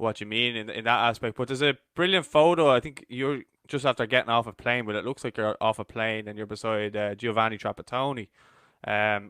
what you mean in that aspect. But there's a brilliant photo. I think you're just after getting off a plane, but it looks like you're off a plane and you're beside Giovanni Trapattoni.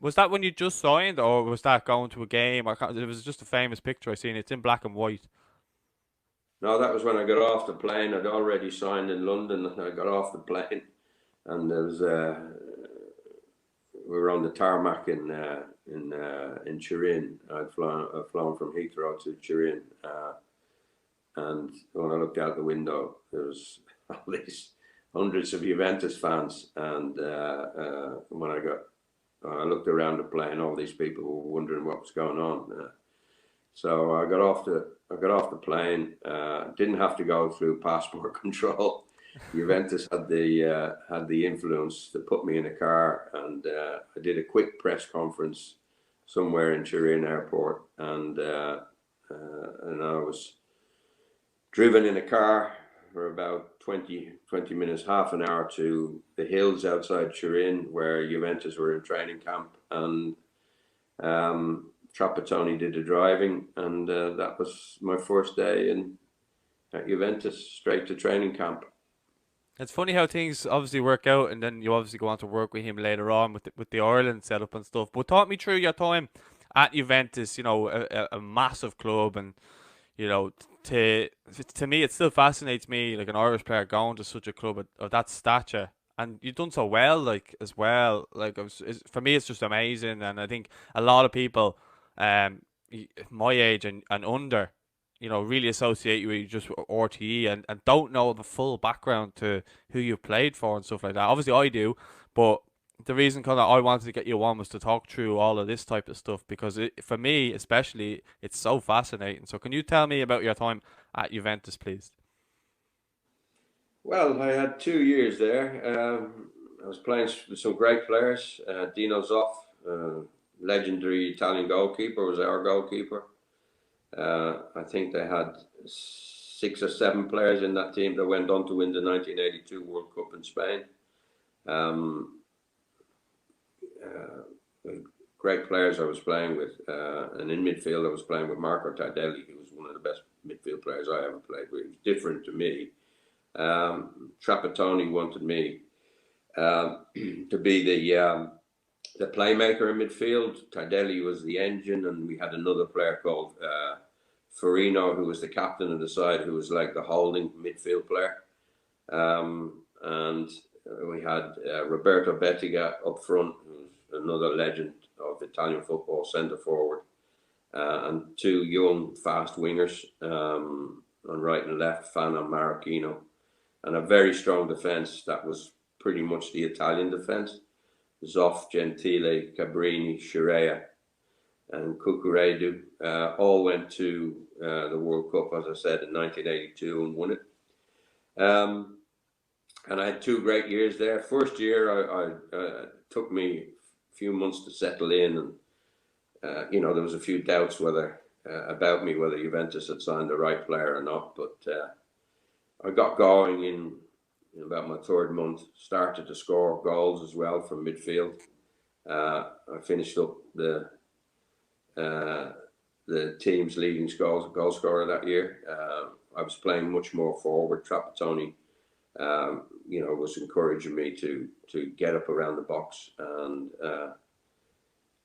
Was that when you just signed, or was that going to a game? It was just a famous picture I seen. It's in black and white. No, that was when I got off the plane. I'd already signed in London, and I got off the plane, and there was we were on the tarmac in Turin. I'd flown from Heathrow to Turin, and when I looked out the window, there was all these hundreds of Juventus fans, and when I looked around the plane, all these people were wondering what was going on. So I got off the plane. Didn't have to go through passport control. Juventus had the influence to put me in a car, and I did a quick press conference somewhere in Turin airport, and I was driven in a car for about 20 minutes, half an hour to the hills outside Turin where Juventus were in training camp, and Trapattoni did the driving, and that was my first day at Juventus, straight to training camp. It's funny how things obviously work out, and then you obviously go on to work with him later on with the Ireland setup and stuff. But talk me through your time at Juventus. You know, a massive club, and you know, to me, it still fascinates me, like an Irish player going to such a club of that stature, and you've done so well, like as well. Like for me, it's just amazing, and I think a lot of people, my age and under, you know, really associate you with just RTE and don't know the full background to who you've played for and stuff like that. Obviously, I do, but the reason kind of I wanted to get you on was to talk through all of this type of stuff because for me, especially, it's so fascinating. So, can you tell me about your time at Juventus, please? Well, I had 2 years there. I was playing with some great players. Dino Zoff, legendary Italian goalkeeper, was our goalkeeper. I think they had 6 or 7 players in that team that went on to win the 1982 World Cup in Spain. Um, Great players I was playing with, and in midfield I was playing with Marco Tardelli, who was one of the best midfield players I ever played with. He was different to me. Trapattoni wanted me to be the playmaker in midfield. Tardelli was the engine, and we had another player called Farino, who was the captain of the side, who was like the holding midfield player. And we had Roberto Bettega up front, who's another legend of Italian football, centre forward, and two young, fast wingers on right and left, Fana and Marocchino, and a very strong defence that was pretty much the Italian defence. Zoff, Gentile, Cabrini, Scirea, and Cucuredu all went to the World Cup, as I said, in 1982 and won it. And I had 2 great years there. First year, I took me a few months to settle in, and you know, there was a few doubts about me, whether Juventus had signed the right player or not. But I got going in about my 3rd month. Started to score goals as well from midfield. I finished up the team's leading goal scorer that year. I was playing much more forward. Trapattoni, you know, was encouraging me to get up around the box, and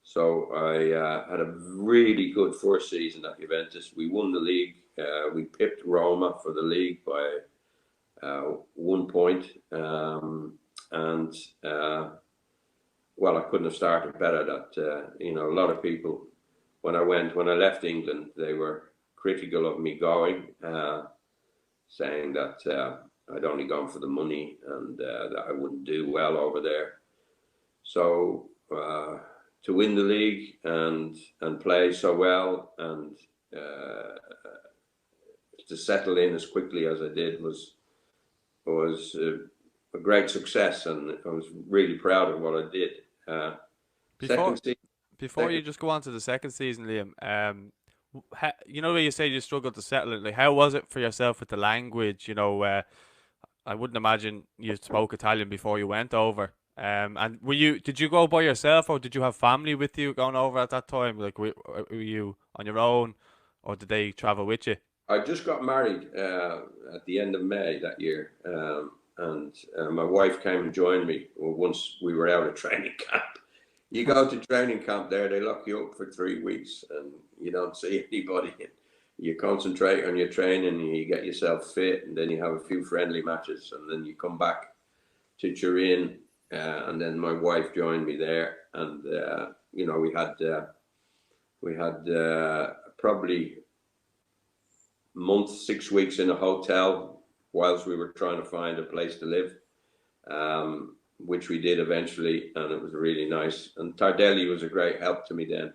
so I had a really good first season at Juventus. We won the league. We pipped Roma for the league by 1 point, and well, I couldn't have started better. That you know, a lot of people, when I left England, they were critical of me going, saying that I'd only gone for the money and that I wouldn't do well over there. So to win the league and play so well, and to settle in as quickly as I did was a great success, and I was really proud of what I did. Before Second season, before second you just go on to the second season, Liam, you know where you say you struggled to settle it. Like, how was it for yourself with the language? You know, I wouldn't imagine you spoke Italian before you went over. And did you go by yourself, or did you have family with you going over at that time? Like, were you on your own, or did they travel with you? I just got married at the end of May that year, and my wife came and joined me once we were out of training camp. You go to training camp there, they lock you up for 3 weeks, and you don't see anybody. You concentrate on your training, and you get yourself fit, and then you have a few friendly matches, and then you come back to Turin, and then my wife joined me there, and you know, we had probably month, 6 weeks in a hotel whilst we were trying to find a place to live, which we did eventually, and it was really nice. And Tardelli was a great help to me then,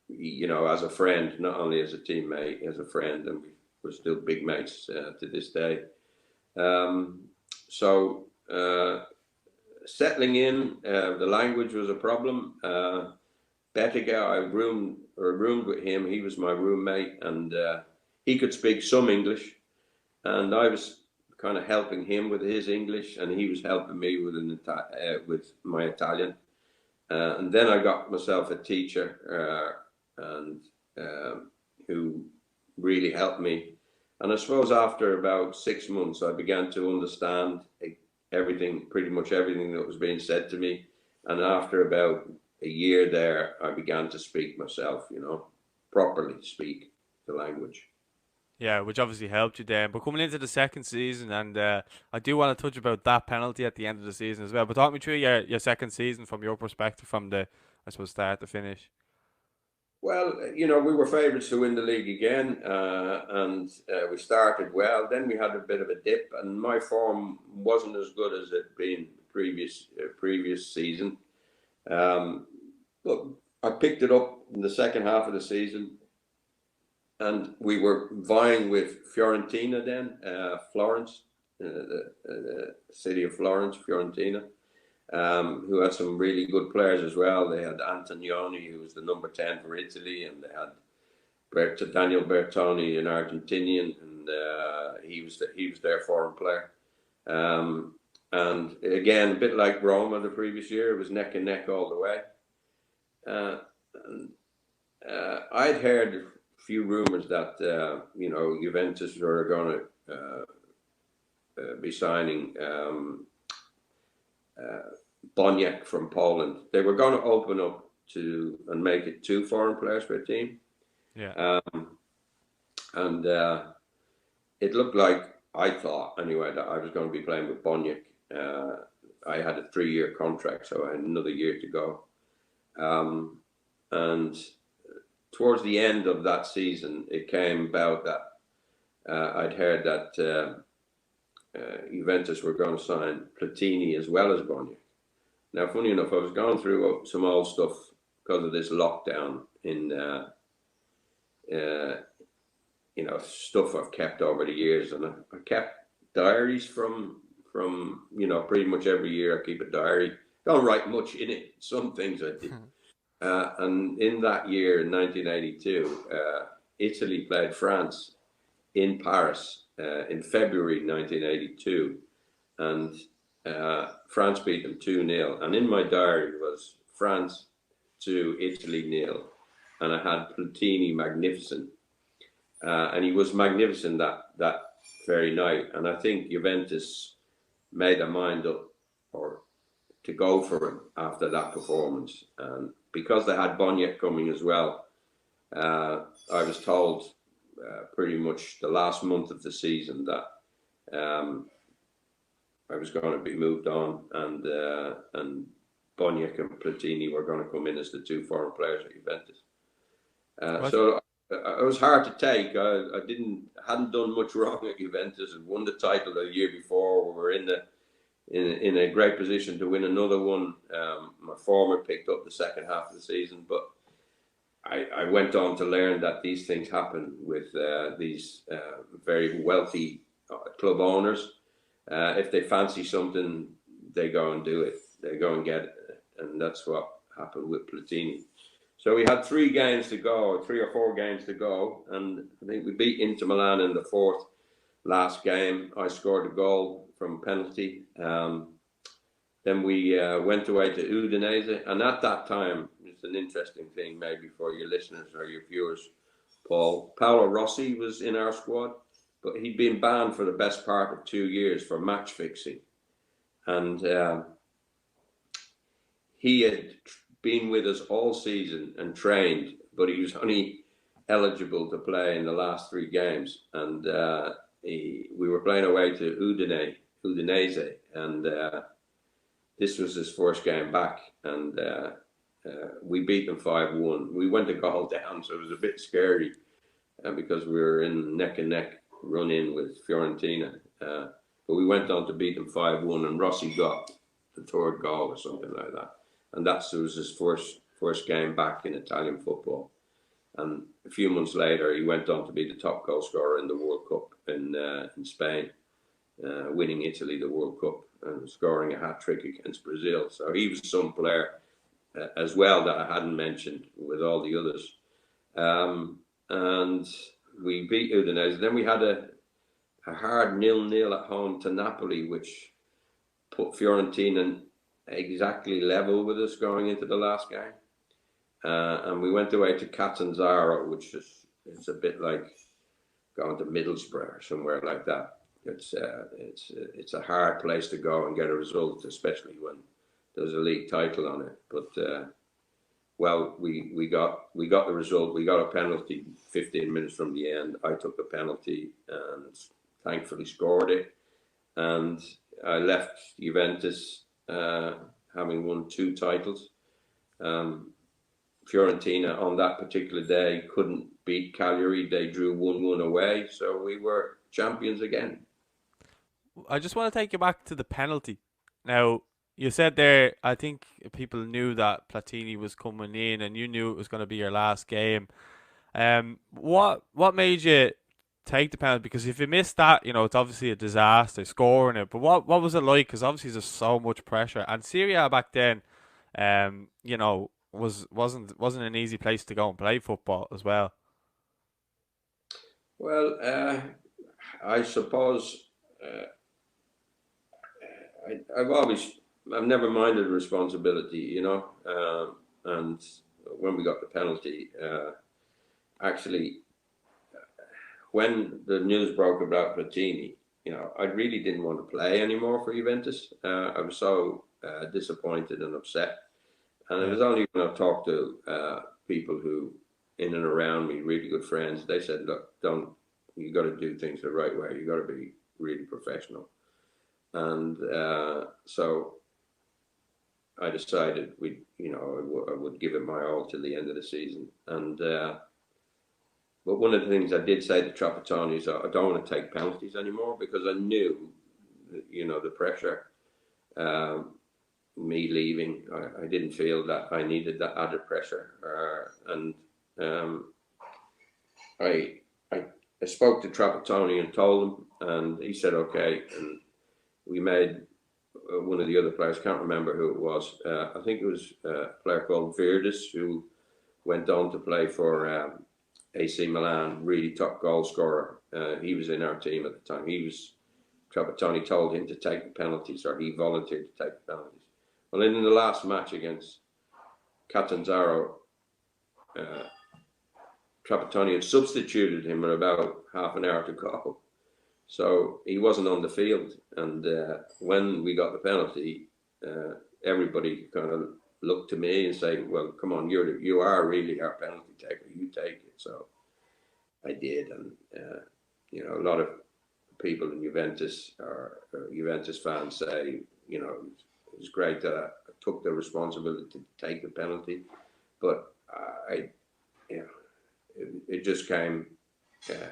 you know, as a friend, not only as a teammate, as a friend, and we're still big mates to this day. So settling in, the language was a problem. Bettega, I roomed with him. He was my roommate, and he could speak some English, and I was kind of helping him with his English, and he was helping me with my Italian. And then I got myself a teacher, and who really helped me. And I suppose after about 6 months, I began to understand everything, pretty much everything that was being said to me. And after about a year there, I began to speak myself, you know, properly speak the language. Yeah, which obviously helped you then. But coming into the second season, and I do want to touch about that penalty at the end of the season as well. But talk me through your second season from your perspective, from the, I suppose, start to finish. Well, you know, we were favourites to win the league again, and we started well. Then we had a bit of a dip, and my form wasn't as good as it been previous season. But I picked it up in the second half of the season, and we were vying with Fiorentina then, Florence, the city of Florence, Fiorentina, who had some really good players as well. They had Antonioni, who was the number 10 for Italy, and they had Daniel Bertoni, an Argentinian, and he was their foreign player. And again, a bit like Roma the previous year, it was neck and neck all the way. I'd heard a few rumours that you know, Juventus were going to be signing Boniek from Poland. They were going to open up and make it 2 foreign players per team. Yeah. And it looked like, I thought anyway, that I was going to be playing with Boniek. I had a 3-year contract, so I had another year to go. And towards the end of that season, it came about that I'd heard that Juventus were going to sign Platini as well as Boniek. Now, funny enough, I was going through some old stuff because of this lockdown in, you know, stuff I've kept over the years, and I kept diaries from you know, pretty much every year I keep a diary. Don't write much in it. Some things I did. And in that year, in 1982, Italy played France in Paris in February 1982, and France beat them 2-0. And in my diary was France 2, Italy 0, and I had Platini magnificent, and he was magnificent that very night. And I think Juventus made their mind up or to go for him after that performance, and because they had Boniek coming as well, I was told pretty much the last month of the season that I was going to be moved on, and Boniek and Platini were going to come in as the 2 foreign players at Juventus. So it was hard to take. I hadn't done much wrong at Juventus, and won the title the year before. We were in a great position to win another one. My former picked up the second half of the season, but I went on to learn that these things happen with these very wealthy club owners. If they fancy something, they go and do it. They go and get it, and that's what happened with Platini. So we had 3 games to go, 3 or 4 games to go, and I think we beat Inter Milan in the 4th last game. I scored a goal from penalty. Then we went away to Udinese, and at that time, it's an interesting thing maybe for your listeners or your viewers, Paul. Paolo Rossi was in our squad, but he'd been banned for the best part of 2 years for match fixing. And he had been with us all season and trained, but he was only eligible to play in the last 3 games. And we were playing away to Udinese, and this was his first game back, and we beat them 5-1. We went a goal down, so it was a bit scary because we were in neck and neck run in with Fiorentina. But we went on to beat them 5-1, and Rossi got the 3rd goal or something like that. And that was his first game back in Italian football. And a few months later, he went on to be the top goal scorer in the World Cup in Spain, winning Italy the World Cup and scoring a hat-trick against Brazil. So he was some player as well that I hadn't mentioned with all the others. And we beat Udinese. Then we had a hard 0-0 at home to Napoli, which put Fiorentina exactly level with us going into the last game. And we went away to Catanzaro, which is a bit like going to Middlesbrough or somewhere like that. It's a hard place to go and get a result, especially when there's a league title on it. But well, we got the result. We got a penalty 15 minutes from the end. I took the penalty and thankfully scored it. And I left Juventus having won 2 titles. Fiorentina on that particular day couldn't beat Cagliari. They drew 1-1 away, so we were champions again. I just want to take you back to the penalty. Now, you said there, I think people knew that Platini was coming in, and you knew it was going to be your last game. What made you take the penalty? Because if you missed that, it's obviously a disaster scoring it. But what was it like? Because obviously there's so much pressure, and Serie A back then, wasn't an easy place to go and play football as well. Well, I suppose I've never minded responsibility, and when we got the penalty, actually, when the news broke about Platini, I really didn't want to play anymore for Juventus. I was so disappointed and upset. And it was only when I talked to people who, in and around me, really good friends, they said, look, you got to do things the right way. You got to be really professional. And so I decided I would give it my all till the end of the season. And but one of the things I did say to Trapattoni is I don't want to take penalties anymore, because I knew, the pressure. Me leaving, I didn't feel that I needed that added pressure, and I spoke to Trapattoni and told him, and he said okay, and we made one of the other players, can't remember who it was, I think it was a player called Virdis, who went on to play for AC Milan, really top goal scorer. He was in our team at the time. Trapattoni told him to take the penalties, or he volunteered to take the penalties. Well, in the last match against Catanzaro, Trapattoni had substituted him with about half an hour to go. So he wasn't on the field. And when we got the penalty, everybody kind of looked to me and said, well, come on, you are really our penalty taker. You take it. So I did. And, a lot of people in Juventus or Juventus fans say, it was great that I took the responsibility to take the penalty, but it just came,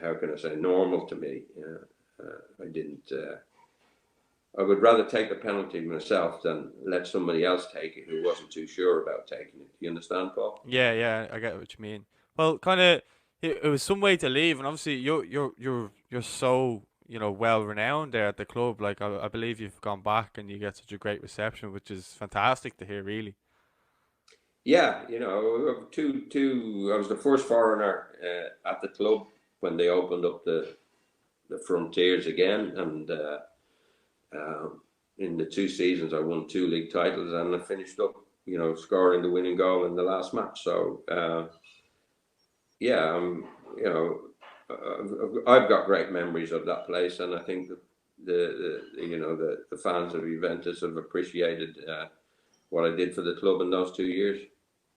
how can I say, normal to me. I didn't. I would rather take the penalty myself than let somebody else take it who wasn't too sure about taking it. Do you understand, Paul? Yeah, I get what you mean. Well, kind of, it was some way to leave, and obviously you're so well renowned there at the club. Like I believe you've gone back and you get such a great reception, which is fantastic to hear, really. Yeah, two. I was the first foreigner at the club when they opened up the frontiers again, and in the 2 seasons I won 2 league titles, and I finished up, scoring the winning goal in the last match. So yeah, you know, I've got great memories of that place, and I think the you know the fans of Juventus have appreciated what I did for the club in those 2 years.